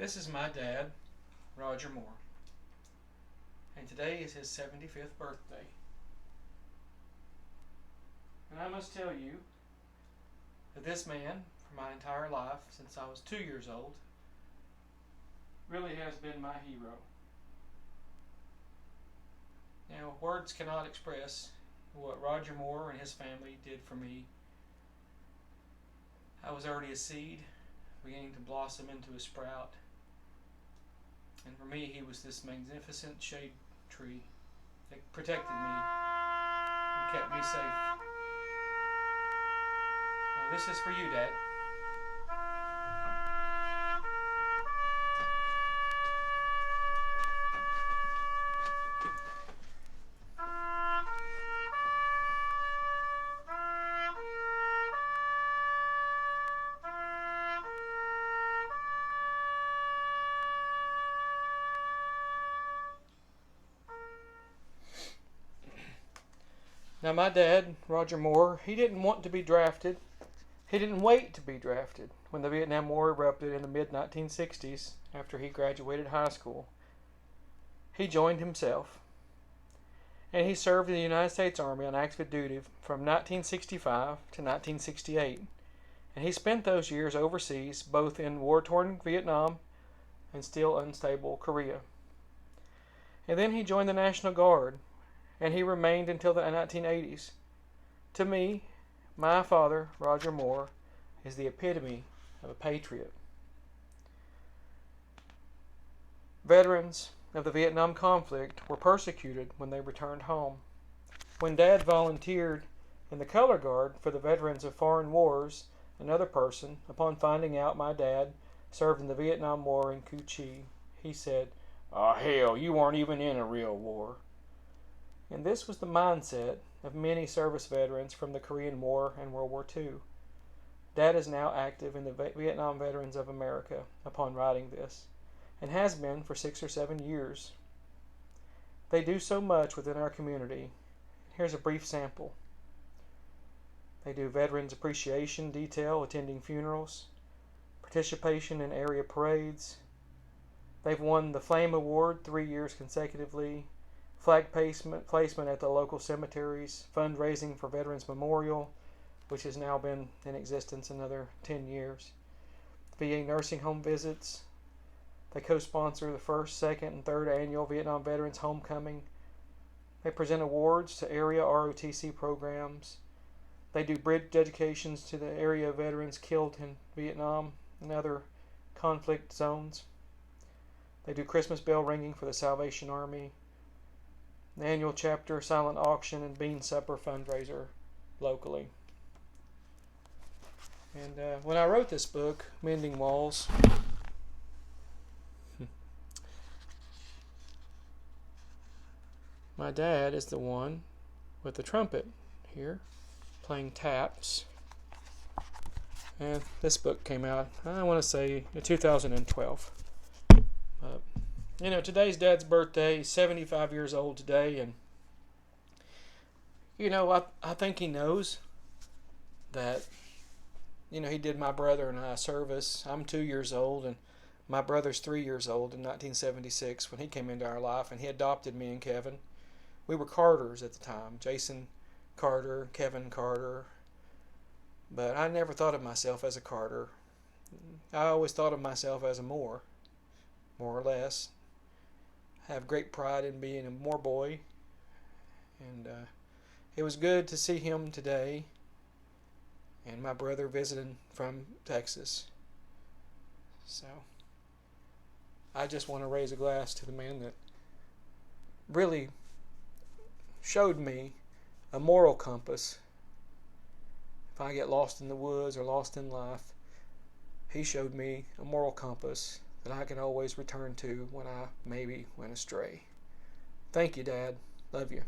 This is my dad, Roger Moore, and today is his 75th birthday. And I must tell you that this man, for my entire life, since I was 2 years old, really has been my hero. Now, words cannot express what Roger Moore and his family did for me. I was already a seed, beginning to blossom into a sprout. And for me, he was this magnificent shade tree that protected me and kept me safe. Now, this is for you, Dad. Now, my dad, Roger Moore, he didn't want to be drafted. He didn't wait to be drafted when the Vietnam War erupted in the mid-1960s after he graduated high school. He joined himself, and he served in the United States Army on active duty from 1965 to 1968. And he spent those years overseas, both in war-torn Vietnam and still unstable Korea. And then he joined the National Guard, and he remained until the 1980s. To me, my father, Roger Moore, is the epitome of a patriot. Veterans of the Vietnam conflict were persecuted when they returned home. When Dad volunteered in the color guard for the veterans of foreign wars, another person, upon finding out my dad served in the Vietnam War in Cu Chi, he said, "Oh, hell, you weren't even in a real war." And this was the mindset of many service veterans from the Korean War and World War II. Dad is now active in the Vietnam Veterans of America upon writing this, and has been for 6 or 7 years. They do so much within our community. Here's a brief sample. They do Veterans Appreciation Detail, attending funerals, participation in area parades. They've won the Flame Award 3 years consecutively, flag placement at the local cemeteries, fundraising for Veterans Memorial, which has now been in existence another 10 years, VA nursing home visits. They co-sponsor the first, second, and third annual Vietnam Veterans Homecoming. They present awards to area ROTC programs. They do bridge dedications to the area veterans killed in Vietnam and other conflict zones. They do Christmas bell ringing for the Salvation Army, the annual chapter silent auction and bean supper fundraiser locally. And when I wrote this book, Mending Walls, my dad is the one with the trumpet here, playing taps. And this book came out, I want to say, in 2012. Today's Dad's birthday. He's 75 years old today, and I think he knows that he did my brother and I a service. I'm 2 years old, and my brother's 3 years old in 1976 when he came into our life, and he adopted me and Kevin. We were Carters at the time, Jason Carter, Kevin Carter, but I never thought of myself as a Carter. I always thought of myself as a Moore, more or less. I have great pride in being a Moore boy, and it was good to see him today, and my brother visiting from Texas. So I just want to raise a glass to the man that really showed me a moral compass. If I get lost in the woods or lost in life, he showed me a moral compass that I can always return to when I maybe went astray. Thank you, Dad. Love you.